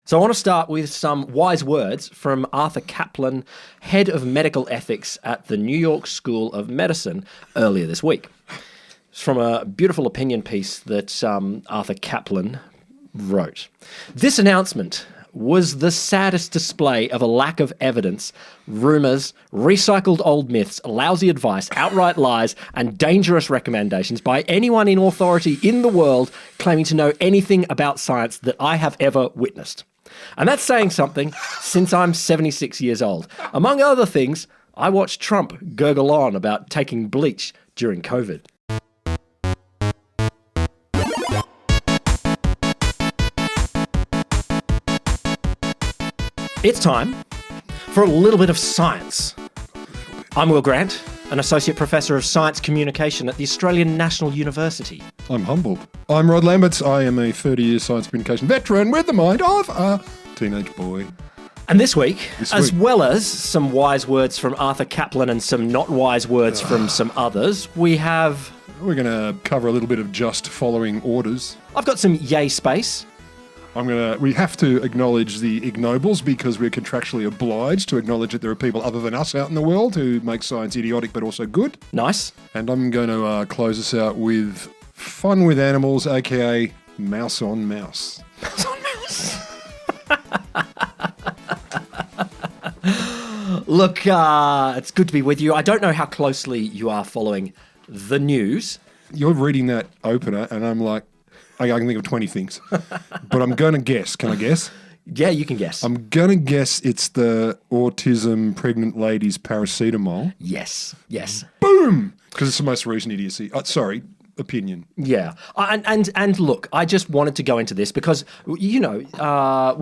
So I want to start with some wise words from Arthur Caplan, head of medical ethics at the New York School of Medicine, earlier this week. It's from a beautiful opinion piece that Arthur Caplan wrote. This announcement was the saddest display of a lack of evidence, rumours, recycled old myths, lousy advice, outright lies, and dangerous recommendations by anyone in authority in the world claiming to know anything about science that I have ever witnessed. And that's saying something since I'm 76 years old. Among other things, I watched Trump gurgle on about taking bleach during COVID. It's time for a little bit of science. I'm Will Grant, an Associate Professor of Science Communication at the Australian National University. I'm humbled. I'm Rod Lamberts. I am a 30-year science communication veteran with the mind of a teenage boy. And this week, as well as some wise words from Arthur Caplan and some not wise words from some others, we're going to cover a little bit of just following orders. I've got some yay space. We have to acknowledge the Ig Nobels because we're contractually obliged to acknowledge that there are people other than us out in the world who make science idiotic but also good. Nice. And I'm going to close us out with fun with animals, aka mouse on mouse. Mouse on mouse. Look, it's good to be with you. I don't know how closely you are following the news. You're reading that opener and I'm like, I can think of 20 things, but I'm going to guess. Can I guess? Yeah, you can guess. I'm going to guess it's the autism pregnant lady's paracetamol. Yes. Boom! Because it's the most recent idiocy. Opinion. Yeah. And look, I just wanted to go into this because, we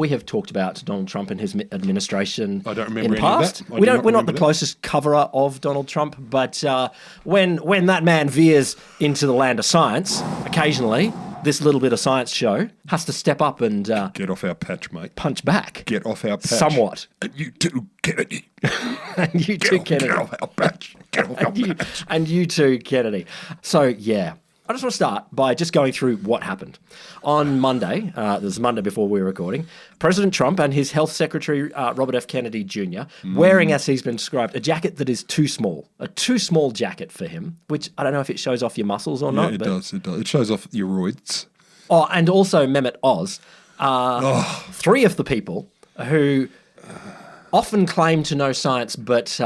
have talked about Donald Trump and his administration I don't remember in the past. We're not the closest coverer of Donald Trump, but when that man veers into the land of science, occasionally this little bit of science show has to step up and get off our patch, mate. Punch back. Get off our patch. Somewhat. And you too, Kennedy. And you too, Kennedy. Get off our patch. Get off our patch. And you too, Kennedy. So, yeah. I just want to start by just going through what happened. On Monday, this is Monday before we were recording, President Trump and his Health Secretary, Robert F. Kennedy Jr., wearing, as he's been described, a jacket that is too small. A too small jacket for him, which I don't know if it shows off your muscles or not. It does. It shows off your roids. Oh, and also Mehmet Oz. Three of the people who often claim to know science but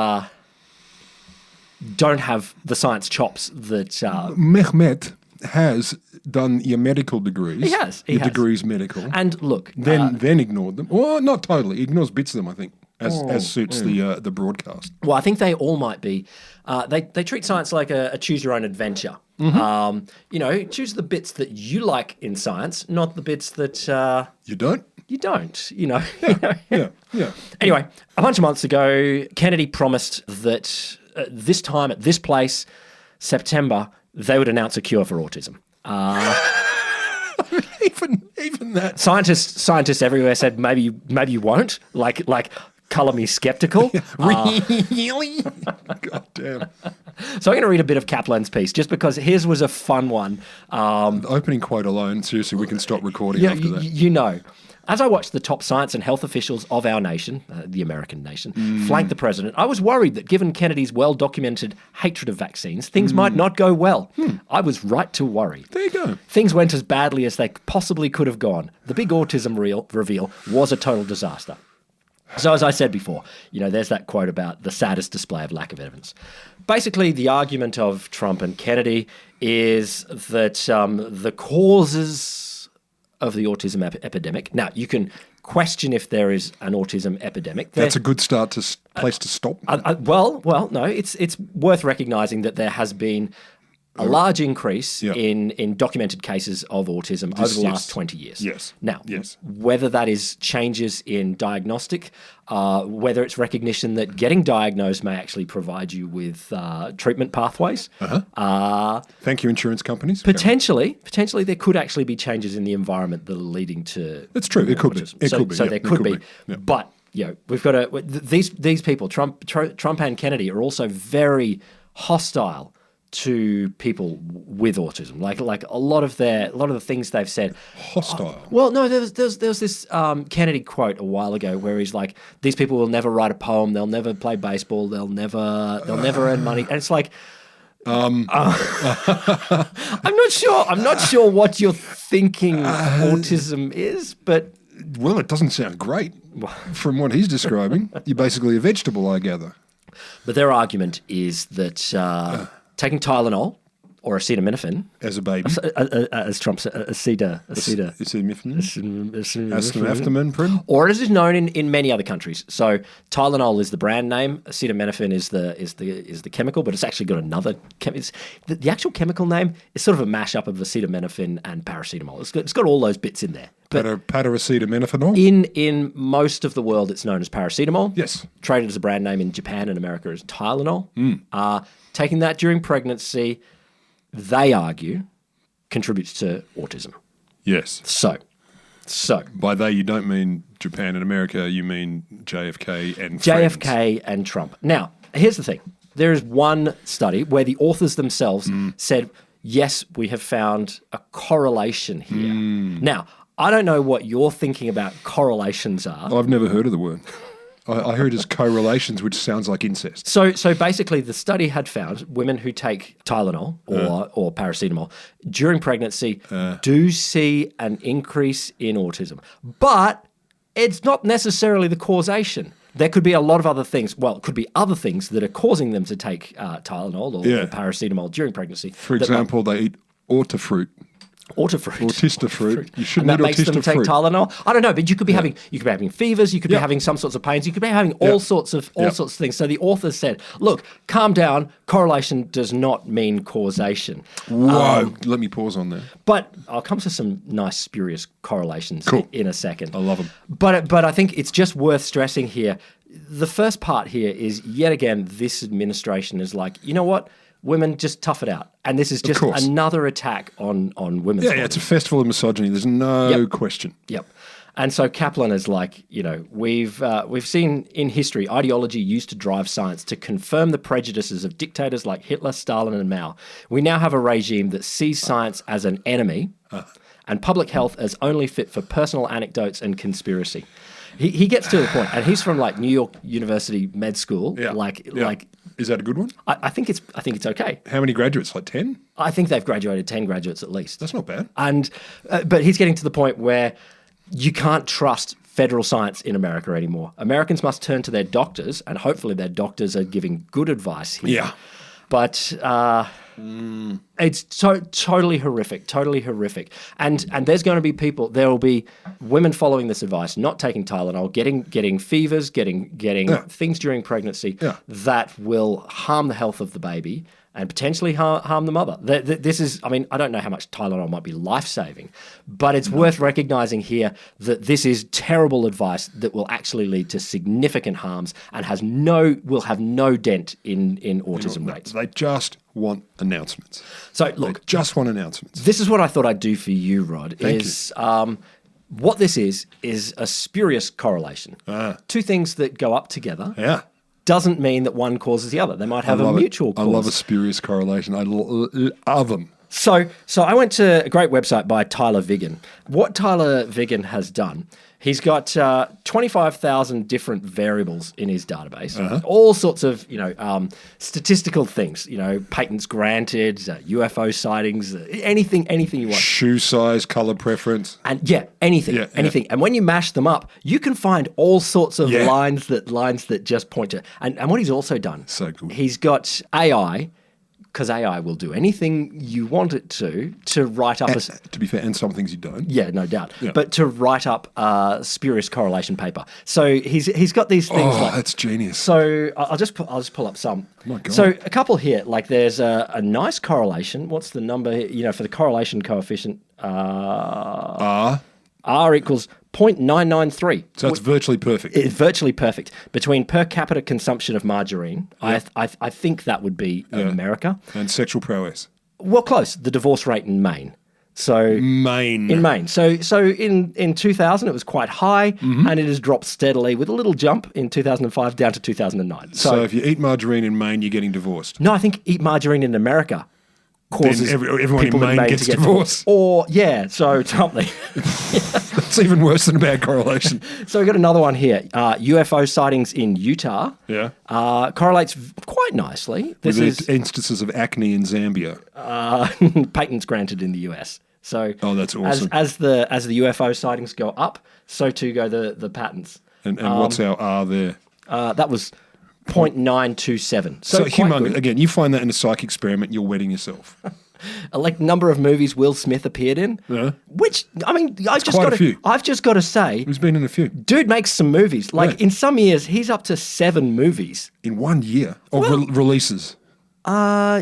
don't have the science chops that... Mehmet has done your medical degrees. He has. Your degrees medical. And look... Then ignored them. Well, not totally. He ignores bits of them, I think, as suits the broadcast. Well, I think they all might be. They treat science like a choose-your-own-adventure. Mm-hmm. Choose the bits that you like in science, not the bits that... You don't? You don't, Yeah. Anyway, a bunch of months ago, Kennedy promised that this time at this place, September, they would announce a cure for autism. Even that. Scientists everywhere said maybe you won't. Like colour me skeptical. Really? God damn. So I'm going to read a bit of Caplan's piece just because his was a fun one. The opening quote alone, seriously, we can stop recording after that. As I watched the top science and health officials of our nation, the American nation, flank the president, I was worried that given Kennedy's well-documented hatred of vaccines, things might not go well. I was right to worry. There you go. Things went as badly as they possibly could have gone. The big autism reveal was a total disaster. So as I said before, there's that quote about the saddest display of lack of evidence. Basically, the argument of Trump and Kennedy is that the causes of the autism epidemic. Now, you can question if there is an autism epidemic. That's a good place to stop. Well, no, it's worth recognising that there has been a large increase in documented cases of autism over the last 20 years. Yes. Now, whether that is changes in diagnostic, whether it's recognition that getting diagnosed may actually provide you with treatment pathways. Thank you, insurance companies. Potentially, there could actually be changes in the environment that are leading to... It's true. It could be. So there could be. Yeah. But, we've got to... These people, Trump and Kennedy, are also very hostile to people with autism. Like a lot of the things they've said. Hostile. Well, no, there was this Kennedy quote a while ago where he's like, "These people will never write a poem. They'll never play baseball. They'll never earn money." And it's like, I'm not sure what you're thinking autism is, but Well, it doesn't sound great from what he's describing. You're basically a vegetable, I gather. but their argument is that taking Tylenol or acetaminophen, As a baby. as Trump said, Acetaminophen. or as is known in many other countries. So Tylenol is the brand name, acetaminophen is the chemical, but it's actually got another. The actual chemical name is sort of a mashup of acetaminophen and paracetamol. It's got all those bits in there. But Paracetamol. in most of the world, it's known as paracetamol. Yes. Traded as a brand name in Japan and America as Tylenol. Taking that during pregnancy, they argue, contributes to autism. Yes. So By they, you don't mean Japan and America, you mean JFK and JFK and Trump. Now, here's the thing. There is one study where the authors themselves said, yes, we have found a correlation here. Now, I don't know what you're thinking about correlations are. I've never heard of the word. I heard it as correlations, which sounds like incest. So basically, the study had found women who take Tylenol or paracetamol during pregnancy do see an increase in autism. But it's not necessarily the causation. There could be a lot of other things. Well, it could be other things that are causing them to take Tylenol or paracetamol during pregnancy. For example, they eat Autistafruit. You shouldn't and that eat makes them take Autistafruit. Tylenol. I don't know, but you could be having fevers, you could be having some sorts of pains, you could be having all sorts of things. So the authors said, look, calm down. Correlation does not mean causation. Whoa! Let me pause on there. But I'll come to some nice spurious correlations in a second. I love them. But I think it's just worth stressing here. The first part here is, yet again, this administration is like, you know what? Women, just tough it out. And this is just another attack on women's bodies. Yeah, it's a festival of misogyny. There's no question. Yep. And so Kaplan is like, we've seen in history ideology used to drive science to confirm the prejudices of dictators like Hitler, Stalin, and Mao. We now have a regime that sees science as an enemy and public health as only fit for personal anecdotes and conspiracy. He gets to the point, and he's from like New York University Med School. Yeah. Like, is that a good one? I think it's okay. How many graduates? Like 10? I think they've graduated 10 graduates at least. That's not bad. And but he's getting to the point where you can't trust federal science in America anymore. Americans must turn to their doctors, and hopefully their doctors are giving good advice here. Yeah. But it's totally horrific. And there's going to be people, there will be women following this advice, not taking Tylenol, getting fevers, getting things during pregnancy that will harm the health of the baby and potentially harm the mother. This is, I mean, I don't know how much Tylenol might be life-saving, but it's worth recognizing here that this is terrible advice that will actually lead to significant harms and will have no dent in autism rates. They just want announcements. So look, they just want announcements. This is what I thought I'd do for you, Rod. What this is a spurious correlation. Two things that go up together. Yeah. Doesn't mean that one causes the other. They might have a mutual cause. I love a spurious correlation. I love them. So I went to a great website by Tyler Vigen. What Tyler Vigen has done, he's got 25,000 different variables in his database, all sorts of statistical things, patents granted, UFO sightings, anything you want. Shoe size, color preference, and anything. And when you mash them up, you can find all sorts of lines that just point to. And what he's also done, so good. He's got AI. Because AI will do anything you want it to write up to be fair, and some things you don't. Yeah, no doubt. Yeah. But to write up a spurious correlation paper. So he's got these things like... that's genius. So I'll just pull up some. Oh my God. So a couple here, like there's a nice correlation. What's the number, for the correlation coefficient? R equals 0.993. So it's virtually perfect. It's virtually perfect. Between per capita consumption of margarine, I think that would be America. And sexual prowess. Well, close. The divorce rate in Maine. So Maine. in Maine. So in 2000 it was quite high, and it has dropped steadily with a little jump in 2005 down to 2009. So if you eat margarine in Maine, you're getting divorced. No, I think eat margarine in America causes everyone people in Maine gets to get divorced. Or so something. That's even worse than a bad correlation. So we've got another one here. UFO sightings in Utah. Yeah. Correlates quite nicely. This With is instances of acne in Zambia. patents granted in the US. So that's awesome. As the UFO sightings go up, so too go the patents. And what's our R there? That was 0.927. So quite humongous. good. Again, you find that in a psych experiment, you're wetting yourself. Like number of movies Will Smith appeared in, which I mean, I've just got to say, Who's been in a few? dude makes some movies. Like in some years, he's up to 7 movies In 1 year? Or releases? Yeah,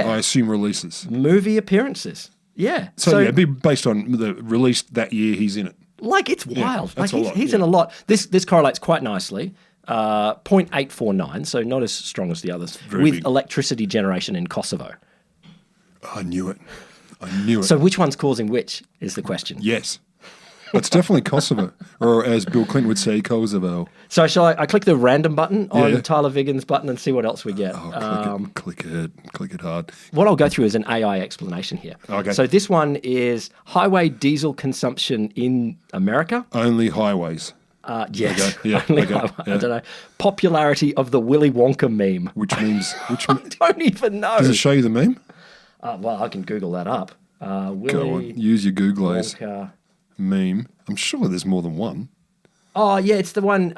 I assume releases. movie appearances. Yeah, So it'd be based on the release that year he's in it. like it's wild. that's Like a lot, he's in a lot. This correlates quite nicely. 0.849, so not as strong as the others, with big. electricity generation in Kosovo. I knew it. So which one's causing which is the question. Yes. It's definitely Kosovo. Or as Bill Clinton would say, Kosovo. So shall I click the random button on Tyler Vigen's button and see what else we get? Click it. Click it hard. What I'll go through is an AI explanation here. Okay. So this one is highway diesel consumption in America. Only highways. Yes. Okay. Yeah. Only Okay. highway. Yeah. I don't know. Popularity of the Willy Wonka meme. Which means... I don't even know. Does it show you the meme? Well, I can Google that up. Go Willy on. Use your Googlies. Wonka. Meme. I'm sure there's more than one. Oh, yeah, it's the one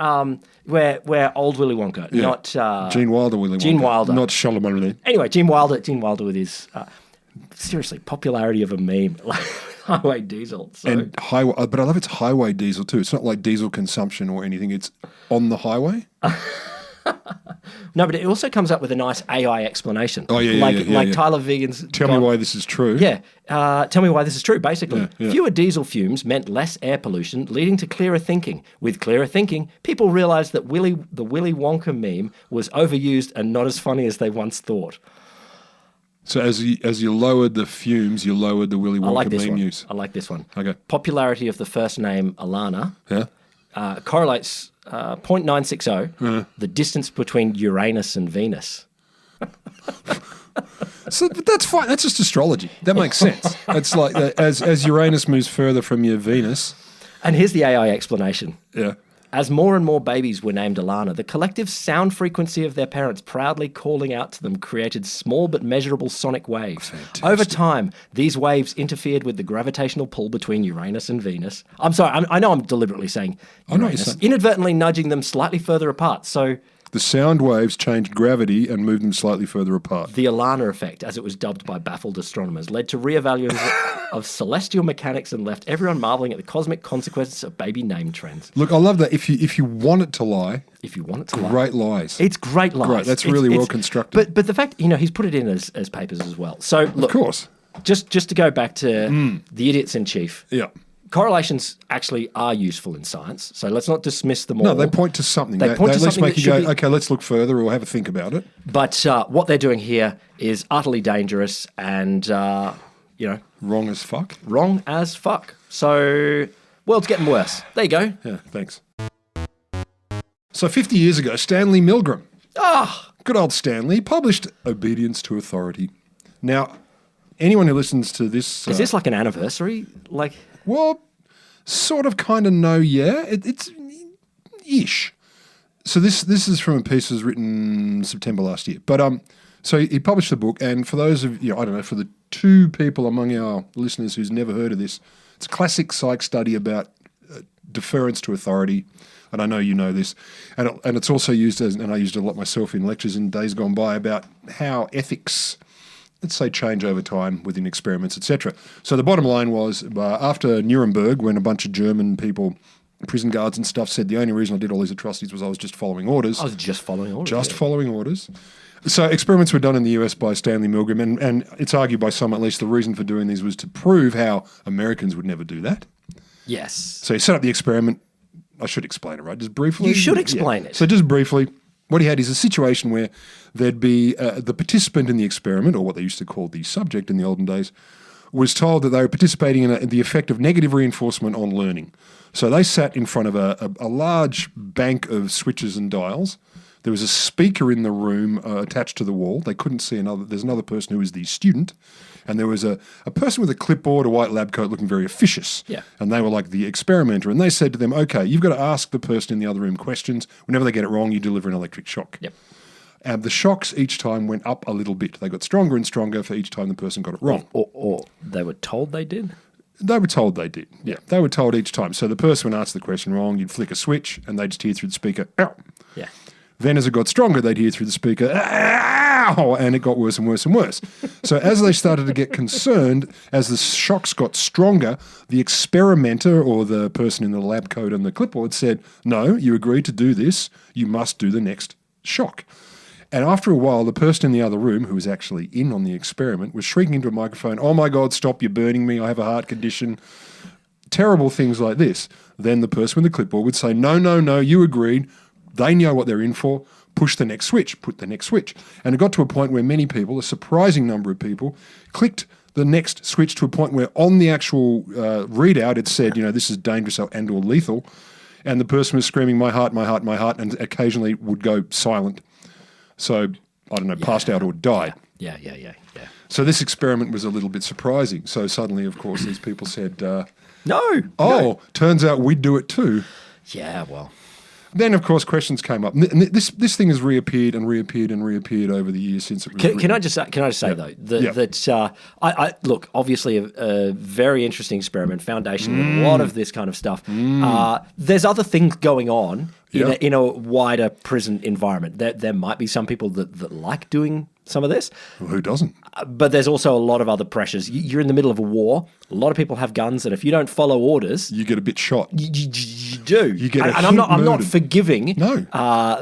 where old Willy Wonka, not... Gene Wilder, Willy Wonka. Gene Wilder. Not Chalamet. Anyway, Gene Wilder with his... seriously, popularity of a meme. Highway diesel. So. And highway, but I love it's highway diesel too. It's not like diesel consumption or anything. It's on the highway. No, but it also comes up with a nice AI explanation. Oh, yeah, like Tyler Vigen's... Tell me why this is true. Yeah. Tell me why this is true, basically. Yeah. Fewer diesel fumes meant less air pollution, leading to clearer thinking. With clearer thinking, people realised that the Willy Wonka meme was overused and not as funny as they once thought. So as you lowered the fumes, you lowered the Willy Wonka meme use. I like this one. Okay. Popularity of the first name, Alana, Yeah. correlates 0.960, the distance between Uranus and Venus. So but that's fine. That's just astrology. That makes sense. It's like as Uranus moves further from your Venus. And here's the AI explanation. Yeah. As more and more babies were named Alana, the collective sound frequency of their parents proudly calling out to them created small but measurable sonic waves. Fantastic. Over time, these waves interfered with the gravitational pull between Uranus and Venus. I'm sorry, I know I'm deliberately saying I know what you're Uranus, saying. inadvertently nudging them slightly further apart. So The sound waves changed gravity and moved them slightly further apart. the Alana effect, as it was dubbed by baffled astronomers, led to reevaluations of celestial mechanics and left everyone marveling at the cosmic consequences of baby name trends. Look, I love that. If you want it to lie, If you want it to lie. great lies. It's great lies. Great, that's really well constructed. But the fact, he's put it in as papers as well. So look, Of course. just to go back to the idiots in chief. Yeah. Correlations actually are useful in science, so let's not dismiss them all. No, they point to something. They point to at least something make that you go, should be- okay, let's look further or have a think about it. But what they're doing here is utterly dangerous and, Wrong as fuck. wrong as fuck. So, world's getting worse. There you go. Yeah, thanks. So 50 years ago, Stanley Milgram, good old Stanley, published Obedience to Authority. Now, anyone who listens to this... Is this like an anniversary? Like, Well, sort of, kind of, no, yeah. It's ish. So this is from a piece that was written September last year. But so he published the book, and for those of you, I don't know, for the 2 people among our listeners who's never heard of this, it's a classic psych study about deference to authority. And I know you know this. And it's also used as, and I used it a lot myself in lectures in days gone by, about how ethics, let's say, change over time within experiments, etc. So the bottom line was, after Nuremberg, when a bunch of German people, prison guards and stuff, said the only reason I did all these atrocities was I was just following orders. I was just following orders. Just following orders. So experiments were done in the US by Stanley Milgram, and it's argued by some, at least, the reason for doing these was to prove how Americans would never do that. Yes. So he set up the experiment. I should explain it, right? Just briefly. You should explain it. So just briefly, what he had is a situation where there'd be the participant in the experiment, or what they used to call the subject in the olden days, was told that they were participating in the effect of negative reinforcement on learning. So they sat in front of a large bank of switches and dials. There was a speaker in the room attached to the wall. They couldn't see another. There's another person who was the student. And there was a person with a clipboard, a white lab coat, looking very officious. Yeah. And they were like the experimenter. And they said to them, okay, you've got to ask the person in the other room questions. Whenever they get it wrong, you deliver an electric shock. Yep. And the shocks each time went up a little bit. They got stronger and stronger for each time the person got it wrong. Or they were told they did? They were told they did. Yeah. They were told each time. So the person would answer the question wrong, you'd flick a switch, and they'd just hear through the speaker, ow. Yeah. Then as it got stronger, they'd hear through the speaker, ow, and it got worse and worse and worse. So as they started to get concerned, as the shocks got stronger, the experimenter or the person in the lab coat and the clipboard said, no, you agreed to do this, you must do the next shock. And after a while, the person in the other room, who was actually in on the experiment, was shrieking into a microphone, oh my God, stop, you're burning me, I have a heart condition. Terrible things like this. Then the person with the clipboard would say, no, you agreed. They know what they're in for. Push the next switch, put the next switch. And it got to a point where many people, a surprising number of people, clicked the next switch to a point where on the actual readout it said, this is dangerous and or lethal. And the person was screaming, my heart, my heart, my heart, and occasionally would go silent. So, I don't know, passed out or died. Yeah. So this experiment was a little bit surprising. So suddenly, of course, these people said, No. Turns out we'd do it too. Yeah, well. Then, of course, questions came up. And this thing has reappeared and reappeared and reappeared over the years since it was Can I just say though that I look, obviously a very interesting experiment, foundation with a lot of this kind of stuff. There's other things going on in a wider prison environment. There might be some people that like doing some of this. Well, who doesn't? But there's also a lot of other pressures. You're in the middle of a war. A lot of people have guns, and if you don't follow orders, you get a bit shot. You do. You get and I'm not forgiving No.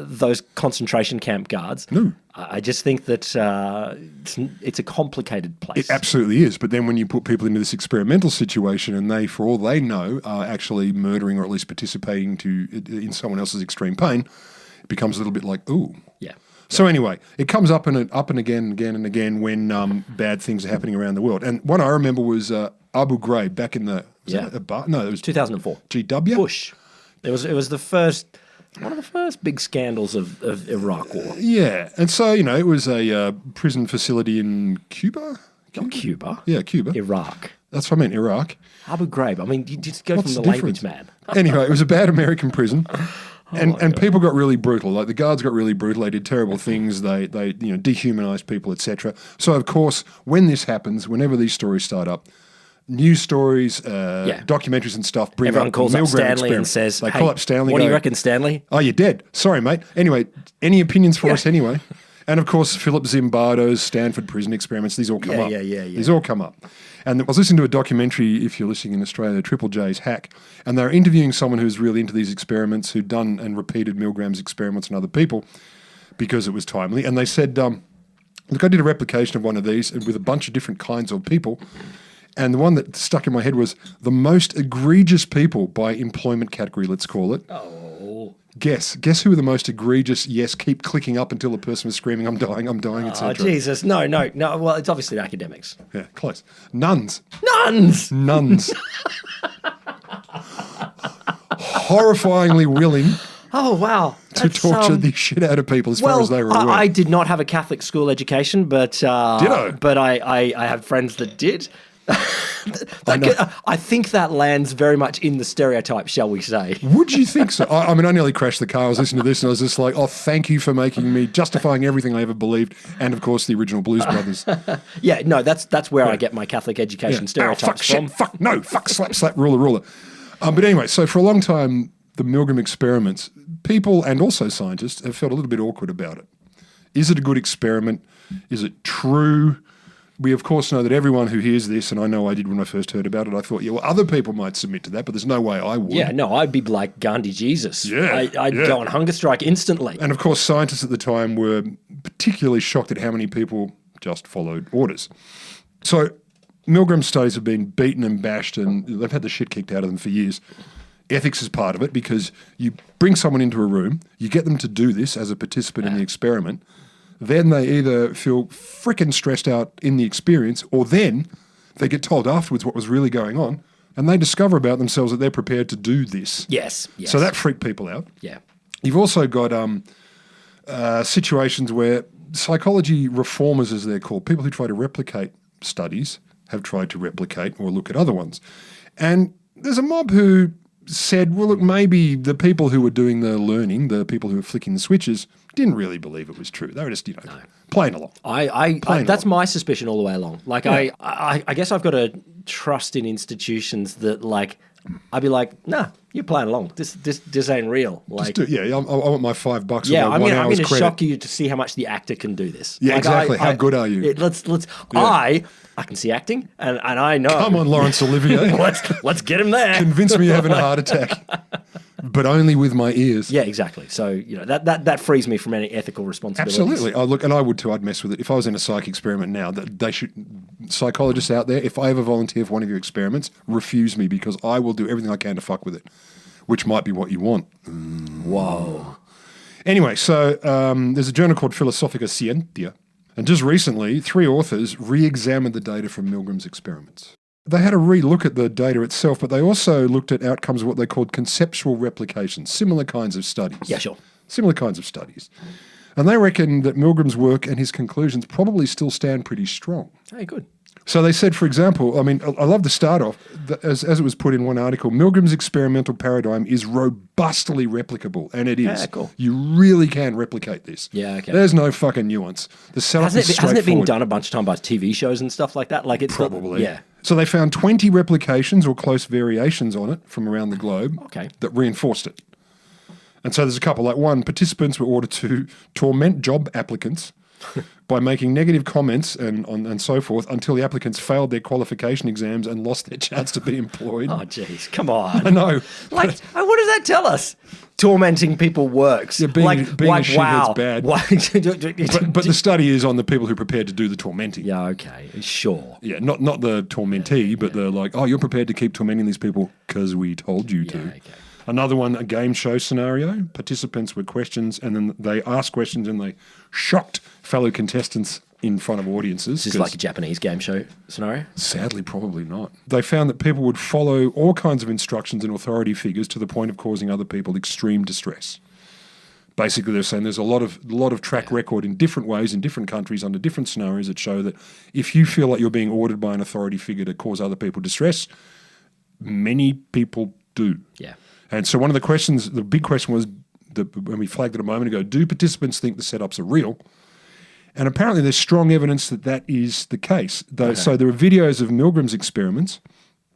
those concentration camp guards. No. I just think that it's a complicated place. It absolutely is. But then when you put people into this experimental situation and they, for all they know, are actually murdering or at least participating in someone else's extreme pain, it becomes a little bit like, ooh. Yeah. So anyway, it comes up and again when bad things are happening around the world. And what I remember was Abu Ghraib back in the it was 2004. GW Bush. It was one of the first big scandals of Iraq War. Yeah, and so it was a prison facility in Cuba. Not Cuba. Yeah, Cuba. Iraq. That's what I meant. Iraq. Abu Ghraib. I mean, you just go What's from the the difference? language, man. Anyway, it was a bad American prison. And people got really brutal. Like the guards got really brutal. They did terrible things. They dehumanized people, etc. So of course, when this happens, whenever these stories start up, news stories, documentaries and stuff bring Everyone up calls the up Milgram Stanley experiment. and says, they call up Stanley. What do you reckon, Stanley? Oh, you're dead. Sorry, mate. Anyway, any opinions for us anyway? And of course, Philip Zimbardo's Stanford prison experiments. These all come up. Yeah. These all come up. And I was listening to a documentary, if you're listening in Australia, Triple J's Hack, and they're interviewing someone who's really into these experiments, who'd done and repeated Milgram's experiments on other people because it was timely. And they said, look, I did a replication of one of these with a bunch of different kinds of people. And the one that stuck in my head was the most egregious people by employment category, let's call it. Oh. Guess who were the most egregious? Yes, keep clicking up until the person was screaming, I'm dying, etc. Oh, Jesus. No. Well, it's obviously academics. Yeah, close. Nuns. Horrifyingly willing Oh, wow. to torture the shit out of people as far as they were aware. I did not have a Catholic school education, but Ditto. But I have friends that did. I think that lands very much in the stereotype, shall we say. Would you think so? I mean, I nearly crashed the car. I was listening to this and I was just like, oh, thank you for making me, justifying everything I ever believed. And, of course, the original Blues Brothers. Yeah, no, that's where I get my Catholic education stereotypes fuck, from. shit, fuck, no, fuck, slap, ruler. But anyway, so for a long time, the Milgram experiments, people and also scientists have felt a little bit awkward about it. Is it a good experiment? Is it true? We, of course, know that everyone who hears this, and I know I did when I first heard about it, I thought, other people might submit to that, but there's no way I would. Yeah, no, I'd be like Gandhi Jesus. Yeah, I'd go on hunger strike instantly. And, of course, scientists at the time were particularly shocked at how many people just followed orders. So Milgram studies have been beaten and bashed, and they've had the shit kicked out of them for years. Ethics is part of it because you bring someone into a room, you get them to do this as a participant in the experiment, then they either feel frickin' stressed out in the experience or then they get told afterwards what was really going on, and they discover about themselves that they're prepared to do this. Yes. So that freaked people out. Yeah. You've also got situations where psychology reformers, as they're called, people who try to replicate studies, have tried to replicate or look at other ones. And there's a mob who said, well, look, maybe the people who were doing the learning, the people who were flicking the switches, didn't really believe it was true. They were just, playing along. That's my suspicion all the way along. Like, yeah. I guess I've got to trust in institutions that, like, I'd be like, nah, you're playing along. This ain't real. Like, I want my $5. Yeah, I'm going to shock you to see how much the actor can do this. Yeah, like, exactly. How good are you? I can see acting, and I know. Come on, Laurence Olivier. let's get him there. Convince me you're having a heart attack, but only with my ears. Yeah, exactly. So that frees me from any ethical responsibilities. Absolutely. And I would too. I'd mess with it if I was in a psych experiment now. That they should, psychologists out there, if I ever volunteer for one of your experiments, refuse me because I will do everything I can to fuck with it, which might be what you want. Whoa. Anyway, so there's a journal called Philosophica Scientia. And just recently, 3 authors re-examined the data from Milgram's experiments. They had a re-look at the data itself, but they also looked at outcomes of what they called conceptual replications, similar kinds of studies. Yeah, sure. Similar kinds of studies. And they reckon that Milgram's work and his conclusions probably still stand pretty strong. Hey, good. So they said, for example, I mean, I love the start off, as it was put in one article, Milgram's experimental paradigm is robustly replicable, and it is. Yeah, cool. You really can replicate this. Yeah, okay. There's no fucking nuance. The setup is Hasn't it been straightforward. done a bunch of time by TV shows and stuff like that? Like it's Probably. Yeah. So they found 20 replications or close variations on it from around the globe that reinforced it. And so there's a couple. Like one, participants were ordered to torment job applicants by making negative comments and so forth until the applicants failed their qualification exams and lost their chance to be employed. Oh, jeez. Come on. I know. Like, what does that tell us? Tormenting people works. Yeah, being a shithead's bad. But the study is on the people who are prepared to do the tormenting. Yeah, okay. Sure. Yeah, not the tormentee, but the like, oh, you're prepared to keep tormenting these people because we told you to. Okay. Another one, a game show scenario. Participants were questions, and then they asked questions, and they shocked fellow contestants in front of audiences. Is this like a Japanese game show scenario? Sadly, probably not. They found that people would follow all kinds of instructions and authority figures to the point of causing other people extreme distress. Basically, they're saying there's a lot of track record in different ways in different countries under different scenarios that show that if you feel like you're being ordered by an authority figure to cause other people distress, many people do. Yeah. And so one of the questions, the big question was, when we flagged it a moment ago, do participants think the setups are real? And apparently there's strong evidence that that is the case. So there are videos of Milgram's experiments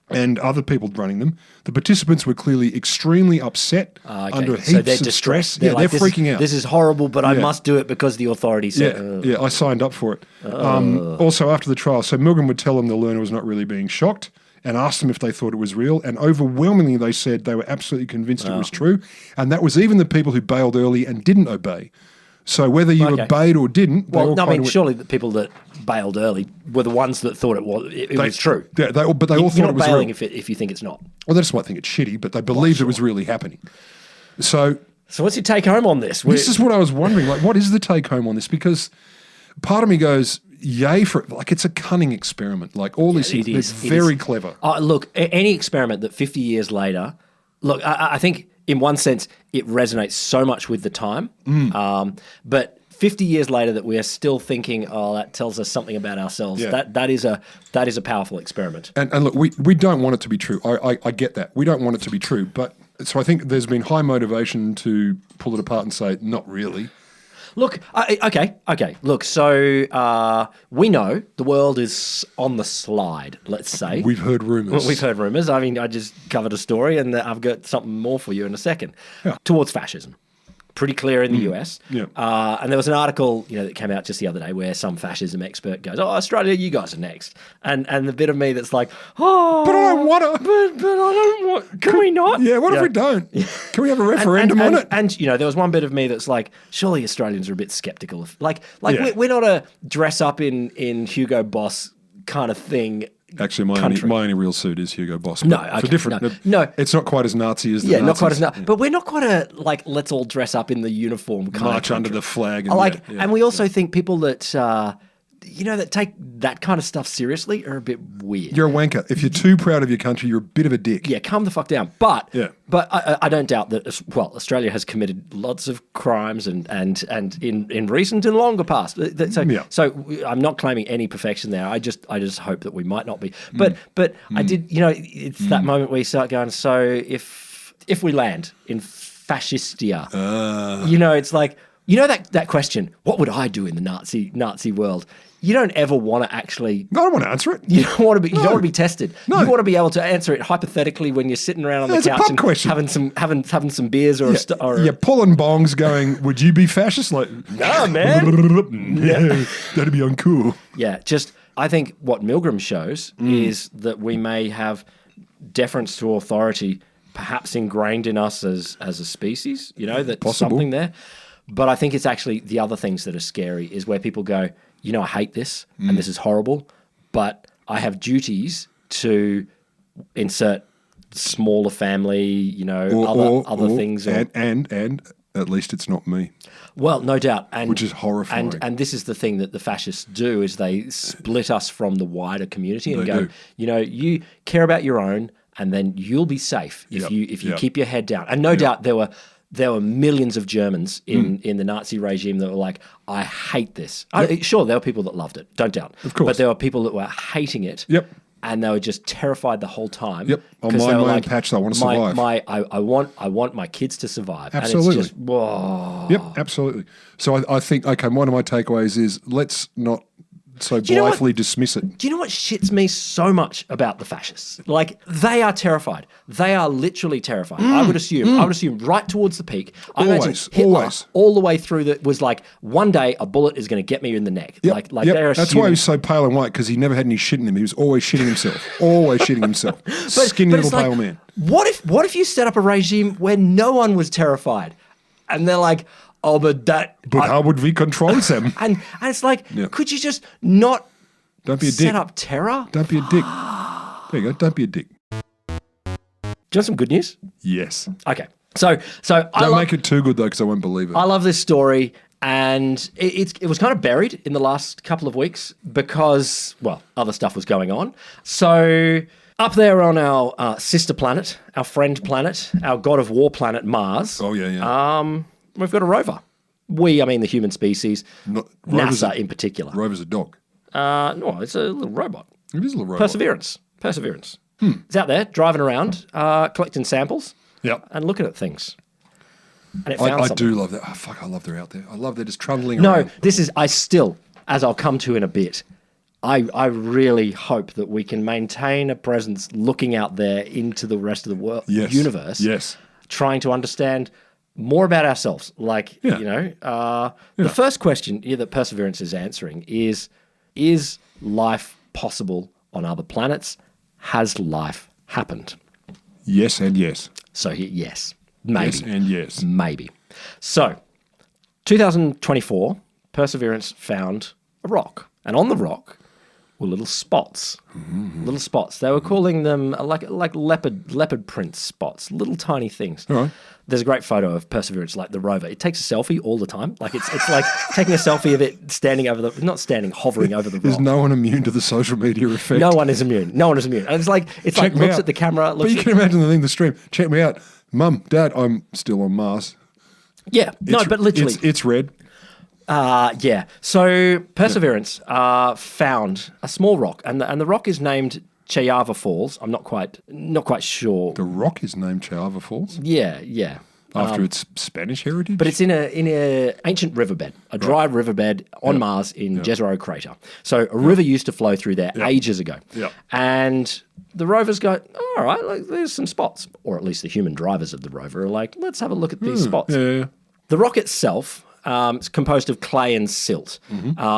and other people running them. The participants were clearly extremely upset under heaps of stress. They're they're freaking out. This is horrible, but I must do it because the authority said. Yeah, I signed up for it. Also, after the trial, so Milgram would tell them the learner was not really being shocked and asked them if they thought it was real. And overwhelmingly, they said they were absolutely convinced it was true. And that was even the people who bailed early and didn't obey. So whether you obeyed or didn't, surely the people that bailed early were the ones that thought it was true. Yeah, but they all thought it was bailing real. if you think it's not. Well, they just might think it's shitty, but they believed it was really happening. So what's your take home on this? This is what I was wondering. Like, what is the take home on this? Because part of me goes, yay for it. Like, it's a cunning experiment. Like, all these things, it's very clever. Look, any experiment that 50 years later, I think in one sense it resonates so much with the time. But 50 years later that we are still thinking, oh, that tells us something about ourselves. Yeah. That is a powerful experiment. And look, we don't want it to be true. I get that. We don't want it to be true. But so I think there's been high motivation to pull it apart and say, not really. Look, okay. Look, so we know the world is on the slide, let's say. We've heard rumours. I mean, I just covered a story and I've got something more for you in a second. Yeah. Towards fascism. Pretty clear in the US. Yeah. And there was an article, that came out just the other day where some fascism expert goes, "Oh, Australia, you guys are next." And the bit of me that's like, "Oh, but I don't want to. But I don't want. Can we not? Yeah. What if we don't? Can we have a referendum on it?" And there was one bit of me that's like, surely Australians are a bit skeptical of we're not a dress up in Hugo Boss kind of thing. Actually, my only real suit is Hugo Boss. No, okay, for different. No, it's not quite as Nazi as the Nazis. Not quite as Nazi. But we're not quite a let's all dress up in the uniform kind march of under the flag. And and we also think people that that take that kind of stuff seriously are a bit weird. You're a wanker. If you're too proud of your country, you're a bit of a dick. Yeah, calm the fuck down. But Yeah. but I don't doubt that. Well, Australia has committed lots of crimes and in recent and longer past. So I'm not claiming any perfection there. I just hope that we might not be. But I did. It's that moment where you start going. So if we land in fascistia, it's like that question. What would I do in the Nazi world? You don't ever want to actually. I don't want to answer it. You don't want to be. You don't want to be tested. No. You want to be able to answer it hypothetically when you're sitting around on the It's a couch pub and question. having some beers or You're pulling bongs, going, "Would you be fascist?" Like, nah, man. no, that'd be uncool. Yeah, I think what Milgram shows is that we may have deference to authority, perhaps ingrained in us as a species. That Possible. something there. But I think it's actually the other things that are scary is where people go, I hate this and this is horrible, but I have duties to insert smaller family, other things. And at least it's not me. Well, no doubt. Which is horrifying. And this is the thing that the fascists do is they split us from the wider community and go, you care about your own and then you'll be safe if you keep your head down. And no doubt there were millions of Germans in the Nazi regime that were like, I hate this. Sure, there were people that loved it, don't doubt. Of course. But there were people that were hating it. Yep. And they were just terrified the whole time. Yep. I'll mind my own patch, I want to survive. I want my kids to survive. Absolutely. And it's just, whoa. Yep, absolutely. So I think, okay, one of my takeaways is let's not so blithely dismiss it. Do you know what shits me so much about the fascists? Like, they are terrified. They are literally terrified. I would assume right towards the peak. I imagine Hitler all the way through that was like, one day a bullet is going to get me in the neck. Yep, that's why he was so pale and white, because he never had any shit in him. He was always shitting himself. Skinny little pale man. What if you set up a regime where no one was terrified? And they're like, oh, but how would we control them? and it's like, could you just not Don't be a set dick. up terror? Don't be a dick. There you go. Don't be a dick. Do you have some good news? Yes. Okay. So Don't make it too good, though, because I won't believe it. I love this story, and it was kind of buried in the last couple of weeks because, well, other stuff was going on. So up there on our sister planet, our friend planet, our god of war planet, Mars. Oh, yeah. We've got a rover. I mean the human species. Rover's NASA in particular. Rover's a dog. No, it's a little robot. It is a little robot. Perseverance. It's out there driving around, collecting samples, and looking at things. And it found I something. do love that. Oh, fuck, I love they're out there. I love they're just trundling around. No, I still, as I'll come to in a bit, I really hope that we can maintain a presence looking out there into the rest of the world, universe. Yes. Trying to understand more about ourselves. Like, the first question that Perseverance is answering is life possible on other planets? Has life happened? Yes and yes. So, yes. Maybe. Yes and yes. Maybe. So, 2024, Perseverance found a rock. And on the rock were little spots. Little spots. They were calling them like leopard print spots, little tiny things. All right. There's a great photo of Perseverance, like the rover. It takes a selfie all the time. Like it's like taking a selfie of it hovering over the rock. Is no one immune to the social media effect? No one is immune. And it's like looks at the camera. But you can imagine the stream. Check me out. Mum, Dad, I'm still on Mars. Yeah. But literally. It's red. Yeah. So Perseverance found a small rock, and the rock is named Chayava Falls. I'm not quite sure. The rock is named Chayava Falls? Yeah. After its Spanish heritage? But it's in a ancient riverbed, a dry riverbed on Mars in Jezero Crater. So a river used to flow through there ages ago. Yeah. And the rovers go, all right, there's some spots. Or at least the human drivers of the rover are like, let's have a look at these spots. Yeah. The rock itself is composed of clay and silt,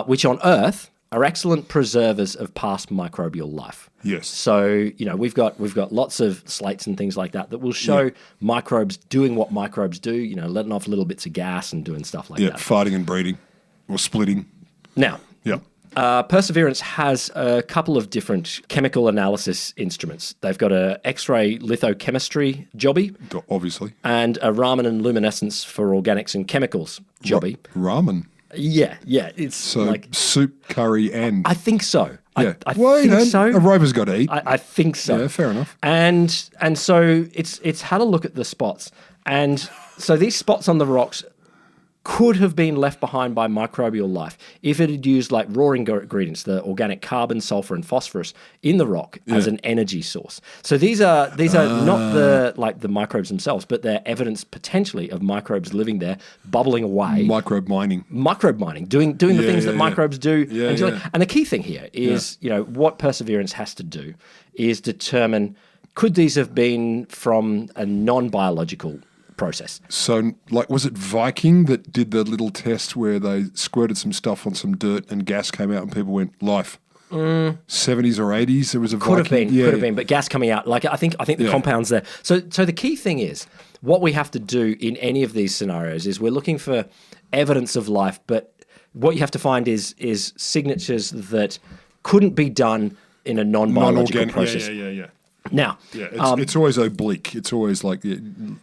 which on Earth are excellent preservers of past microbial life. Yes. So, we've got lots of slates and things like that will show microbes doing what microbes do, letting off little bits of gas and doing stuff like that. Fighting and breeding or splitting. Now, Yep. Perseverance has a couple of different chemical analysis instruments. They've got a X-ray lithochemistry jobby. Obviously. And a Raman and luminescence for organics and chemicals jobby. Raman? Yeah, it's So like soup, curry, and I think so. yeah. I well, think you know, so. a rover's got to eat. I think so. Yeah, fair enough. And so it's had a look at the spots, and so these spots on the rocks could have been left behind by microbial life if it had used like raw ingredients, the organic carbon, sulfur, and phosphorus in the rock as an energy source. So these are not the microbes themselves, but they're evidence potentially of microbes living there, bubbling away. Microbe mining, doing the things that microbes do. Yeah. And the key thing here is, what Perseverance has to do is determine, could these have been from a non-biological process? So, like, was it Viking that did the little test where they squirted some stuff on some dirt and gas came out and people went, life? 70s or 80s, there was a Could Viking. have been, but gas coming out. Like, I think the compound's there. So the key thing is, what we have to do in any of these scenarios is we're looking for evidence of life, but what you have to find is signatures that couldn't be done in a non-biological process. Yeah. Now, it's always oblique. It's always like the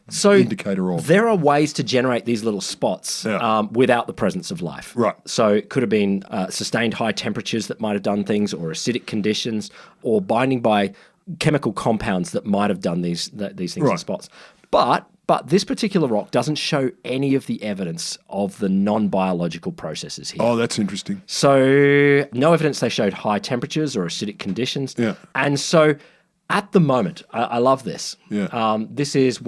so indicator of. There are ways to generate these little spots without the presence of life. Right. So it could have been sustained high temperatures that might have done things, or acidic conditions, or binding by chemical compounds that might have done these things in spots. But this particular rock doesn't show any of the evidence of the non-biological processes here. Oh, that's interesting. So no evidence they showed high temperatures or acidic conditions. Yeah. And so at the moment, I love this. Yeah. This is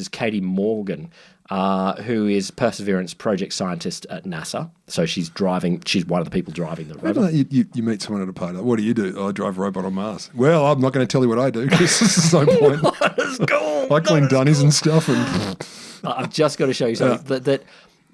Katie Morgan, who is Perseverance project scientist at NASA. So she's one of the people driving the rover. You meet someone at a party. What do you do? I drive a robot on Mars. Well, I'm not going to tell you what I do because there's no point. I clean dunnies and stuff. And I've just got to show you something that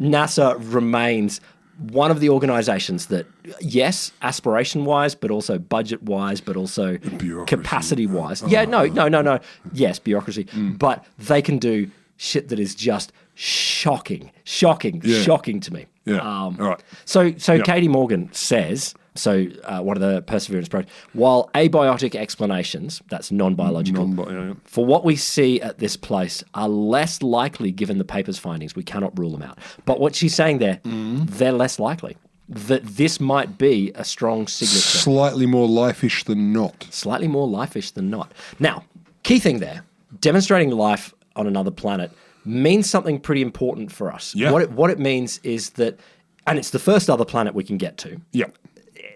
NASA remains one of the organizations that, yes, aspiration-wise, but also budget-wise, but also capacity-wise. No. Yes, bureaucracy. But they can do shit that is just shocking to me. Yeah. All right. So Katie Morgan says, one of the Perseverance projects, while abiotic explanations, that's non-biological, for what we see at this place are less likely given the paper's findings. We cannot rule them out. But what she's saying there, they're less likely. That this might be a strong signature. Slightly more life-ish than not. Slightly more life-ish than not. Now, key thing there, demonstrating life on another planet means something pretty important for us. Yeah. What it means is that, and it's the first other planet we can get to. Yeah.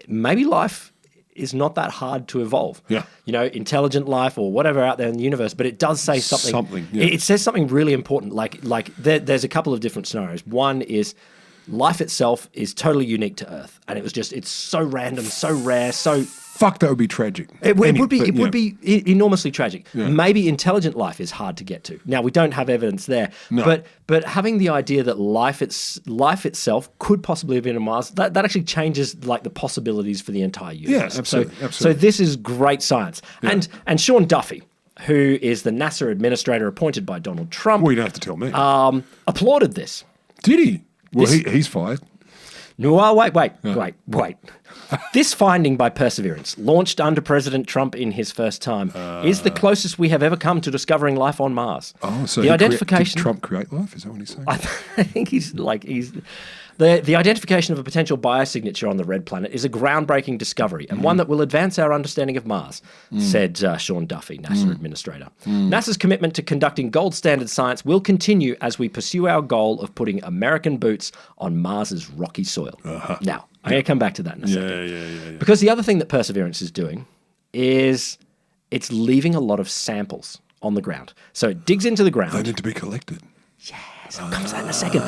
Maybe life is not that hard to evolve. Yeah. Intelligent life or whatever out there in the universe, but it does say something. Yeah. It says something really important. Like there's a couple of different scenarios. One is life itself is totally unique to Earth, and it's so random, so rare, so... Fuck, that would be tragic. It would be enormously tragic. Yeah. Maybe intelligent life is hard to get to. Now, we don't have evidence there, but having the idea that life itself could possibly have been on Mars, that actually changes like the possibilities for the entire universe. Yeah, absolutely. So this is great science. Yeah. And Sean Duffy, who is the NASA administrator appointed by Donald Trump, well, you don't have to tell me, applauded this. Did he? Well, he's fired. No, wait. This finding by Perseverance, launched under President Trump in his first time, is the closest we have ever come to discovering life on Mars. Oh, so the identification. Did Trump create life? Is that what he's saying? I think he's the identification of a potential biosignature on the red planet is a groundbreaking discovery and one that will advance our understanding of Mars, said Sean Duffy, NASA administrator. NASA's commitment to conducting gold standard science will continue as we pursue our goal of putting American boots on Mars's rocky soil. Now, I'm going to come back to that in a second. Yeah. Because the other thing that Perseverance is doing is it's leaving a lot of samples on the ground. So it digs into the ground. They need to be collected. So it comes out in a second.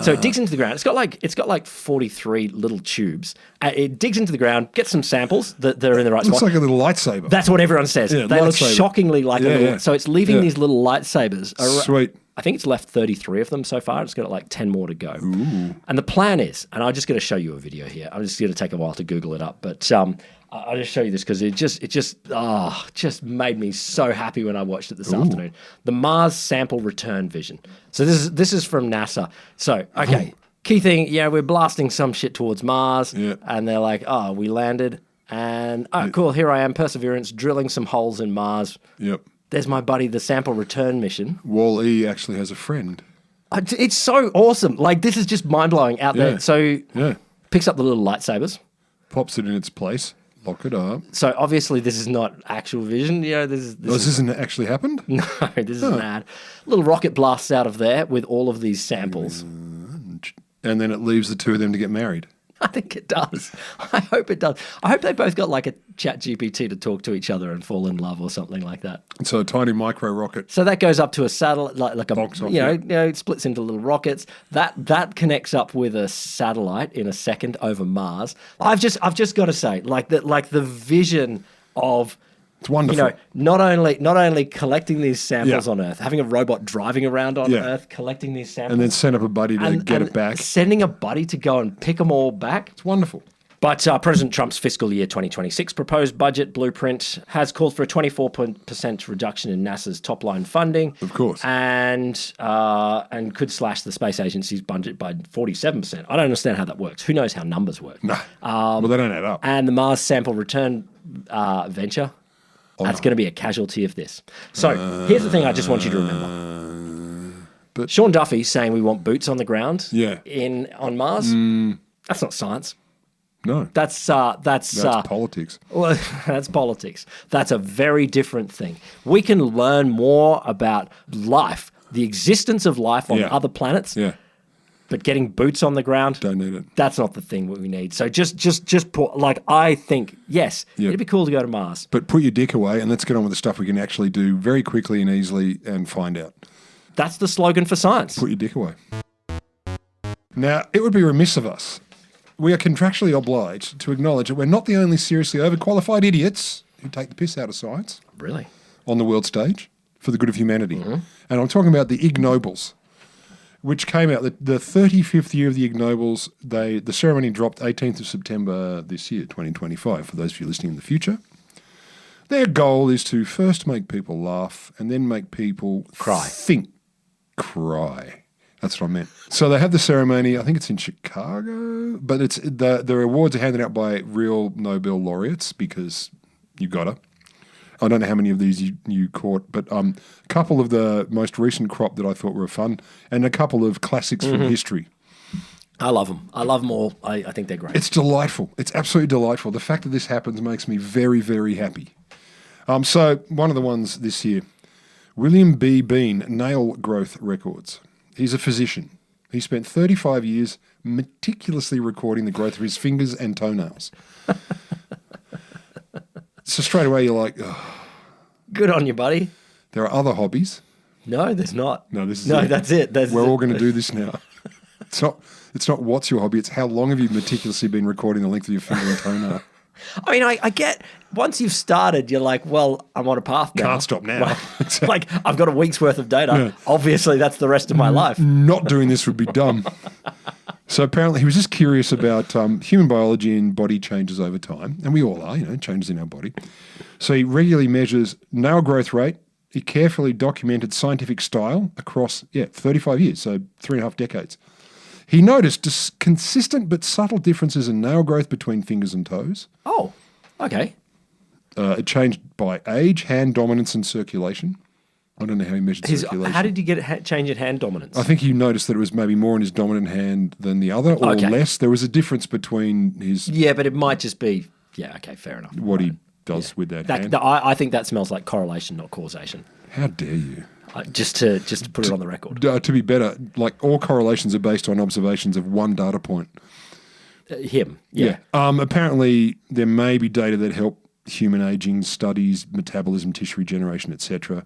So it digs into the ground. It's got like 43 little tubes. It digs into the ground, gets some samples that are in the right spot. Looks like a little lightsaber. That's what everyone says. Yeah, they look shockingly like a little. Yeah. So it's leaving these little lightsabers. Sweet. I think it's left 33 of them so far. It's got like 10 more to go. Ooh. And the plan is, and I'm just going to show you a video here. I'm just going to take a while to Google it up, but I'll just show you this because it just made me so happy when I watched it this afternoon. The Mars Sample Return Vision. So this is from NASA. So, okay, key thing, we're blasting some shit towards Mars, and they're like, we landed, and cool, here I am, Perseverance, drilling some holes in Mars. Yep. There's my buddy, the Sample Return Mission. Wall-E actually has a friend. It's so awesome. Like, this is just mind-blowing out there. So picks up the little lightsabers. Pops it in its place. Lock it up. So obviously this is not actual vision. You know, this isn't actually happened? No, this is an ad. Little rocket blasts out of there with all of these samples. And then it leaves the two of them to get married. I think it does. I hope it does. I hope they both got like a chat GPT to talk to each other and fall in love or something like that. So a tiny micro rocket. So that goes up to a satellite, like a box off, it splits into little rockets. That connects up with a satellite in a second over Mars. I've just got to say, like the vision of. It's wonderful. Not only collecting these samples on Earth, having a robot driving around on Earth, collecting these samples. And then send up a buddy to get it back. Sending a buddy to go and pick them all back. It's wonderful. But President Trump's fiscal year 2026 proposed budget blueprint has called for a 24% reduction in NASA's top-line funding. Of course. And could slash the space agency's budget by 47%. I don't understand how that works. Who knows how numbers work? No. Well, they don't add up. And the Mars sample return venture... That's going to be a casualty of this. So here's the thing I just want you to remember. Sean Duffy's saying we want boots on the ground on Mars. That's not science. No. That's politics. Well, that's politics. That's a very different thing. We can learn more about life, the existence of life on other planets. Yeah. But getting boots on the ground, don't need it. That's not the thing that we need. So just put, like, I think, yes, it'd be cool to go to Mars. But put your dick away and let's get on with the stuff we can actually do very quickly and easily and find out. That's the slogan for science. Put your dick away. Now, it would be remiss of us. We are contractually obliged to acknowledge that we're not the only seriously overqualified idiots who take the piss out of science. Really? On the world stage for the good of humanity. Mm-hmm. And I'm talking about the Ig Nobels, which came out, the 35th year of the Ig Nobels. The ceremony dropped 18th of September this year, 2025, for those of you listening in the future. Their goal is to first make people laugh and then make people cry. That's what I meant. So they have the ceremony, I think it's in Chicago, but it's the awards are handed out by real Nobel laureates because you got to. I don't know how many of these you caught, but a couple of the most recent crop that I thought were fun and a couple of classics from history. I love them. I love them all. I think they're great. It's delightful. It's absolutely delightful. The fact that this happens makes me very, very happy. So one of the ones this year, William B. Bean, nail growth records. He's a physician. He spent 35 years meticulously recording the growth of his fingers and toenails. So straight away you're like, oh. Good on you, buddy. There are other hobbies. No, there's not. No, this is no, it. That's it. We're all going to do this now. It's not what's your hobby. It's how long have you meticulously been recording the length of your finger and toenail. I mean, I get, once you've started, you're like, well, I'm on a path now. Can't stop now. Like, I've got a week's worth of data. Yeah. Obviously, that's the rest of my life. Not doing this would be dumb. So apparently he was just curious about human biology and body changes over time. And we all are, changes in our body. So he regularly measures nail growth rate. He carefully documented scientific style across, 35 years, so 3.5 decades. He noticed consistent but subtle differences in nail growth between fingers and toes. Oh, okay. It changed by age, hand dominance, and circulation. I don't know how he measured circulation. How did you get a change in hand dominance? I think he noticed that it was maybe more in his dominant hand than the other, or less. There was a difference between his... Yeah, but it might just be... Yeah, okay, fair enough. What he does with that hand. I think that smells like correlation, not causation. How dare you? Just to put it on the record. To be better, like all correlations are based on observations of one data point. Him, yeah. Apparently, there may be data that help human aging, studies, metabolism, tissue regeneration, etc.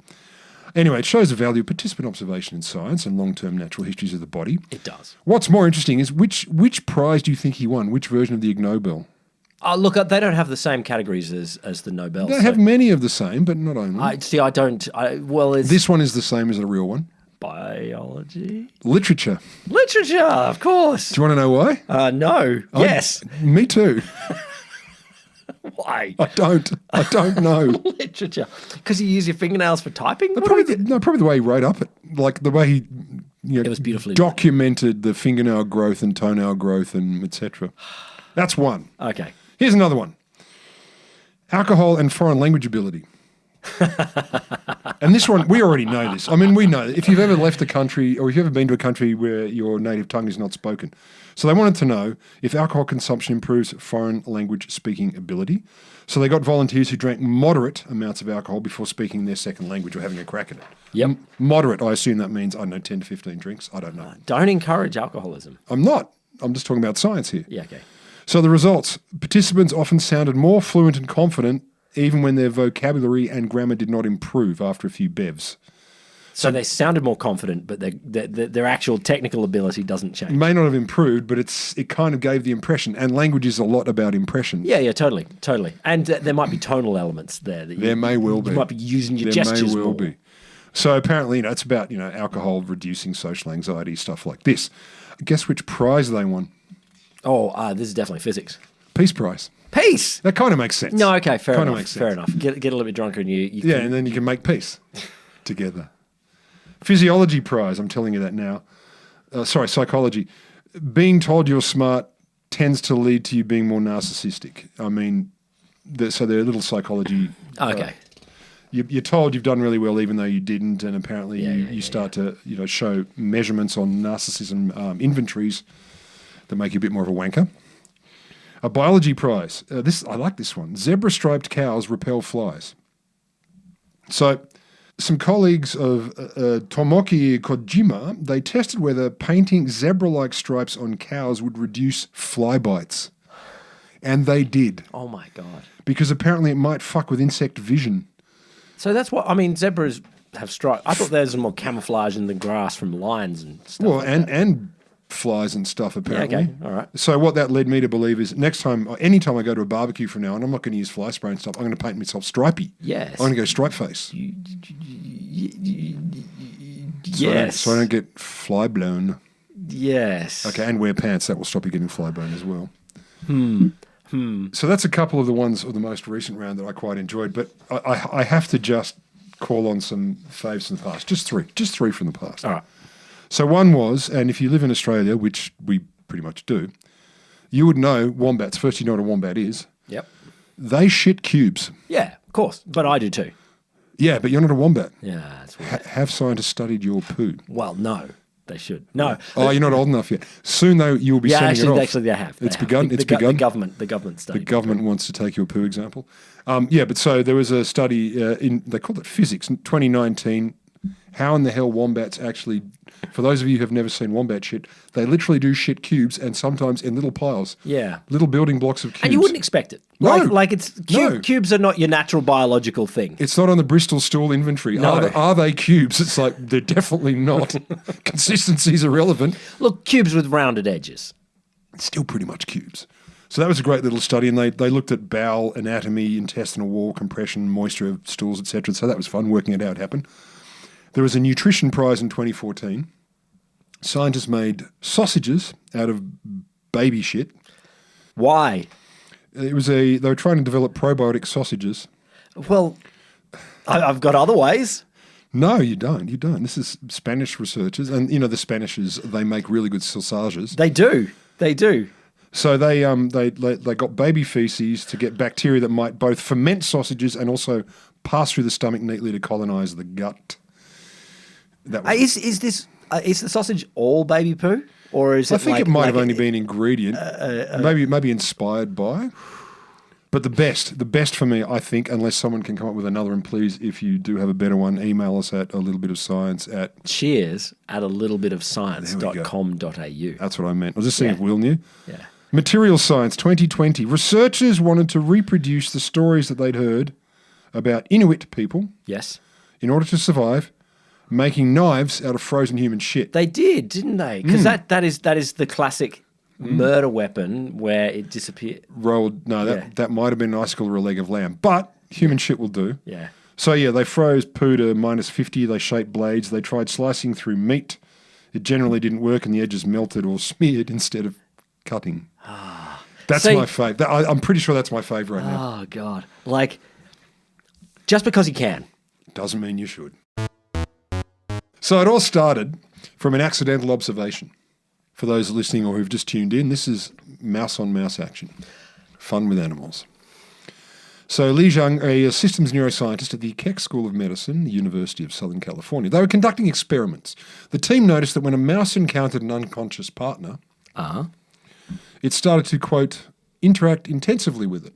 Anyway, it shows the value of participant observation in science and long-term natural histories of the body. It does. What's more interesting is which prize do you think he won? Which version of the Ig Nobel? Look, they don't have the same categories as the Nobel. They have many of the same, but not only. I don't. This one is the same as a real one. Biology? Literature. Literature, of course. Do you want to know why? No. Yes. Me too. Why? I don't know. Literature. Because you use your fingernails for typing? Probably the way he wrote up it. Like the way he it was beautifully documented the fingernail growth and toenail growth and etc. That's one. Okay. Here's another one. Alcohol and foreign language ability. And this one, we already know this. I mean, we know if you've ever left the country or if you've ever been to a country where your native tongue is not spoken. So they wanted to know if alcohol consumption improves foreign language speaking ability. So they got volunteers who drank moderate amounts of alcohol before speaking their second language or having a crack at it. Yep. Moderate, I assume that means, I don't know, 10 to 15 drinks. I don't know. Don't encourage alcoholism. I'm not. I'm just talking about science here. Yeah, okay. So the results, participants often sounded more fluent and confident even when their vocabulary and grammar did not improve after a few bevs. So they sounded more confident, but their actual technical ability doesn't change. It may not have improved, but it kind of gave the impression. And language is a lot about impression. Yeah, totally. And there might be tonal elements there. There may well be. You might be using your gestures There may well more. be. So apparently, it's about, alcohol reducing social anxiety, stuff like this. Guess which prize they won? Oh, this is definitely physics. Peace Prize. Peace! That kind of makes sense. No, okay, fair Kind of enough. makes sense. Fair enough. Get a little bit drunker and you Yeah, and then you can make peace together. Physiology Prize, I'm telling you that now. Psychology. Being told you're smart tends to lead to you being more narcissistic. I mean, so they're a little psychology. Okay. You're told you've done really well even though you didn't, and apparently you start to show measurements on narcissism inventories that make you a bit more of a wanker. A biology prize. I like this one. Zebra-striped cows repel flies. So some colleagues of Tomoki Kojima, they tested whether painting zebra-like stripes on cows would reduce fly bites. And they did. Oh, my God. Because apparently it might fuck with insect vision. So that's what, zebras have stripes. I thought there's more camouflage in the grass from lions and stuff. Well, like and flies and stuff, apparently. okay, all right. So what that led me to believe is next time, anytime I go to a barbecue from now on, I'm not going to use fly spray and stuff. I'm going to paint myself stripy. Yes. I'm going to go stripe face. Yes. So I don't get fly blown. Yes. Okay, and wear pants. That will stop you getting fly blown as well. So that's a couple of the ones of the most recent round that I quite enjoyed. But I have to just call on some faves from the past. Just three from the past. All right. So one was, and if you live in Australia, which we pretty much do, you would know wombats. First, you know what a wombat is. Yep. They shit cubes. Yeah, of course. But I do too. Yeah, but you're not a wombat. Yeah, that's weird. Have scientists studied your poo? Well, no, they should. No. Oh, you're not old enough yet. Soon, though, you will be sending it off. Actually, they have. It's begun. It's begun. The government study. The government wants to take your poo example. But so there was a study they called it Physics in 2019. How in the hell wombats actually, for those of you who have never seen wombat shit, they literally do shit cubes and sometimes in little piles. Yeah. Little building blocks of cubes. And you wouldn't expect it. No. Like it's cubes are not your natural biological thing. It's not on the Bristol stool inventory. No. Are they cubes? It's like, they're definitely not. Consistency's irrelevant. Look, cubes with rounded edges. It's still pretty much cubes. So that was a great little study, and they looked at bowel anatomy, intestinal wall compression, moisture of stools, etc. So that was fun, working out how it happened. There was a nutrition prize in 2014. Scientists made sausages out of baby shit. Why? They were trying to develop probiotic sausages. Well, I've got other ways. No, you don't. You don't. This is Spanish researchers, and the Spanishes, they make really good sausages. They do. So they got baby feces to get bacteria that might both ferment sausages and also pass through the stomach neatly to colonize the gut. That was Is the sausage all baby poo, or is it? I think it might have only been ingredient, maybe inspired by. But the best for me, I think, unless someone can come up with another, and please, if you do have a better one, email us at alittlebitofscience at cheers@alittlebitofscience.com.au. That's what I meant. I was just seeing if Will knew. Yeah. Material Science 2020. Researchers wanted to reproduce the stories that they'd heard about Inuit people Yes. in order to survive, making knives out of frozen human shit. They did, didn't they? Because that is the classic murder weapon where it disappeared. That might have been an icicle or a leg of lamb, but human shit will do. Yeah. So yeah, they froze poo to -50. They shaped blades. They tried slicing through meat. It generally didn't work, and the edges melted or smeared instead of cutting. That's my fave. I'm pretty sure that's my fave right now. Oh God! Like, just because you can. Doesn't mean you should. So it all started from an accidental observation. For those listening or who've just tuned in, this is mouse-on-mouse action. Fun with animals. So Li Zhang, a systems neuroscientist at the Keck School of Medicine, the University of Southern California, they were conducting experiments. The team noticed that when a mouse encountered an unconscious partner, it started to, quote, interact intensively with it.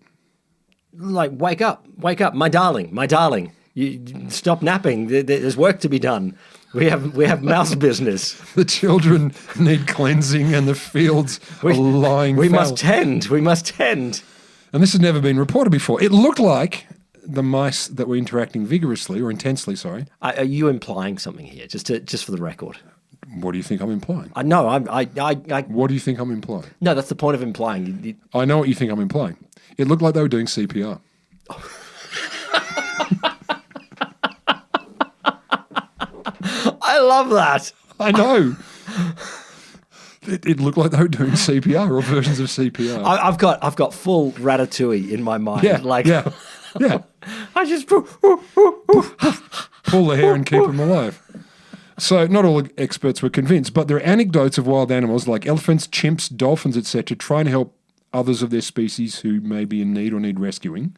Like, wake up, my darling. You stop napping. There's work to be done. We have mouse business. The children need cleansing and the fields are lying We foul. must tend. And this has never been reported before. It looked like the mice that were interacting vigorously or intensely, sorry. Are you implying something here, just for the record? What do you think I'm implying? No, What do you think I'm implying? No, that's the point of implying. I know what you think I'm implying. It looked like they were doing CPR. I love that. I know. It looked like they were doing CPR or versions of CPR. I've got full Ratatouille in my mind. Yeah. I just Pull the hair and keep them alive. So not all experts were convinced, but there are anecdotes of wild animals like elephants, chimps, dolphins, etc., trying to help others of their species who may be in need or need rescuing.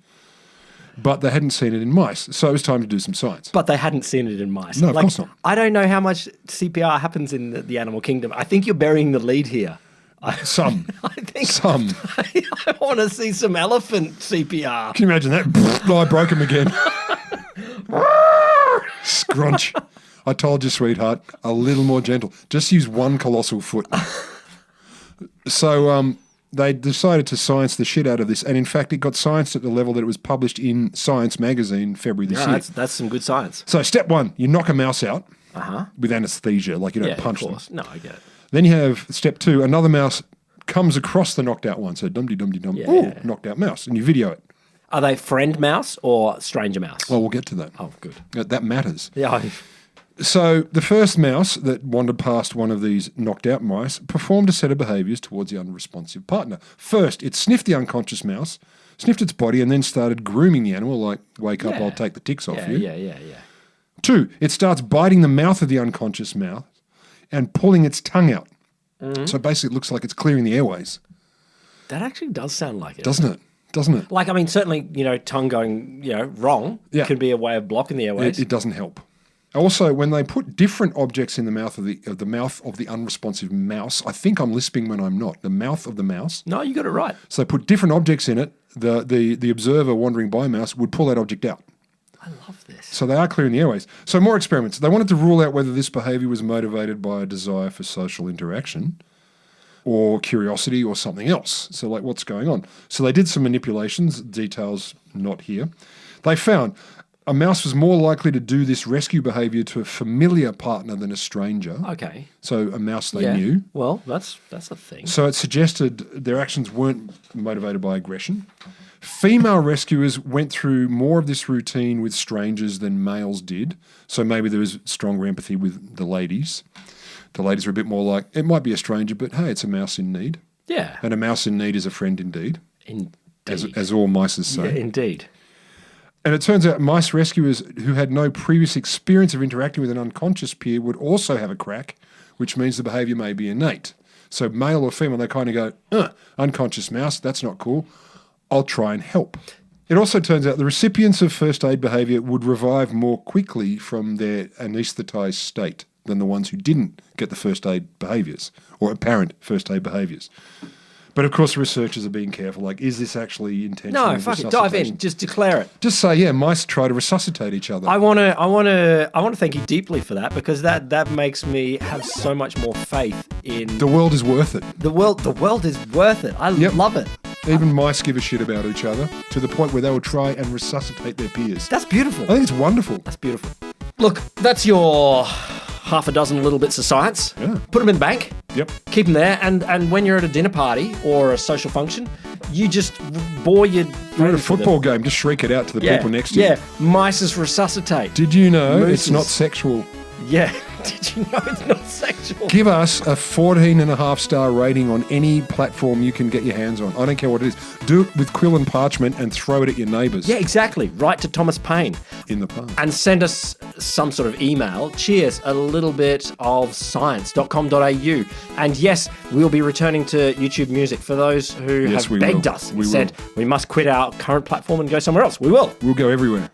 But they hadn't seen it in mice, so it was time to do some science. But they hadn't seen it in mice. No, of course not. I don't know how much CPR happens in the animal kingdom. I think you're burying the lead here. Some. Some. I want to see some elephant CPR. Can you imagine that? I broke him again. Scrunch. I told you, sweetheart, a little more gentle. Just use one colossal foot. So they decided to science the shit out of this. And in fact, it got scienced at the level that it was published in Science magazine February this year. That's some good science. So step one, you knock a mouse out with anesthesia, like you don't punch them. No, I get it. Then you have step two, another mouse comes across the knocked out one. So dum-de-dum-de-dum. Yeah. Ooh, knocked out mouse. And you video it. Are they friend mouse or stranger mouse? Well, we'll get to that. Oh, good. That matters. Yeah. So the first mouse that wandered past one of these knocked out mice performed a set of behaviours towards the unresponsive partner. First, it sniffed the unconscious mouse, sniffed its body, and then started grooming the animal, like, wake up, I'll take the ticks off you. Yeah. Two, it starts biting the mouth of the unconscious mouse and pulling its tongue out. So basically it looks like it's clearing the airways. That actually does sound like it. Doesn't it? Doesn't it? Like, I mean, certainly, tongue going, wrong can be a way of blocking the airways. It doesn't help. Also, when they put different objects in the mouth of the unresponsive mouse, I think I'm lisping when I'm not. The mouth of the mouse. No, you got it right. So they put different objects in it. The observer wandering by mouse would pull that object out. I love this. So they are clearing the airways. So more experiments. They wanted to rule out whether this behaviour was motivated by a desire for social interaction or curiosity or something else. So like, what's going on? So they did some manipulations, details not here. They found a mouse was more likely to do this rescue behaviour to a familiar partner than a stranger. Okay. So a mouse they knew. Well, that's a thing. So it suggested their actions weren't motivated by aggression. Female rescuers went through more of this routine with strangers than males did. So maybe there was stronger empathy with the ladies. The ladies were a bit more like, it might be a stranger, but hey, it's a mouse in need. Yeah. And a mouse in need is a friend indeed. Indeed. As all mice say. Yeah, indeed. And it turns out mice rescuers who had no previous experience of interacting with an unconscious peer would also have a crack, which means the behaviour may be innate. So male or female, they kind of go, unconscious mouse, that's not cool. I'll try and help. It also turns out the recipients of first aid behaviour would revive more quickly from their anaesthetised state than the ones who didn't get the first aid behaviours or apparent first aid behaviours. But of course, researchers are being careful. Like, is this actually intentional? No, fuck it. Dive in. Just declare it. Just say, mice try to resuscitate each other. I want to thank you deeply for that, because that makes me have so much more faith in the world is worth it. The world is worth it. I love it. Even mice give a shit about each other to the point where they will try and resuscitate their peers. That's beautiful. I think it's wonderful. That's beautiful. Look, that's your half a dozen little bits of science. Yeah. Put them in the bank. Yep. Keep them there, and when you're at a dinner party or a social function, you just bore your... You're at a football game, just shriek it out to the people next to you. Yeah, mice resuscitate. Did you know Mooses. it's not sexual? Yeah. Did you know it's not sexual? Give us a 14.5-star rating on any platform you can get your hands on. I don't care what it is. Do it with quill and parchment and throw it at your neighbours. Yeah, exactly. Write to Thomas Paine. In the past. And send us some sort of email. Cheers, a little bit of science.com.au. And yes, we'll be returning to YouTube Music for those who have begged us and said we must quit our current platform and go somewhere else. We will. We'll go everywhere.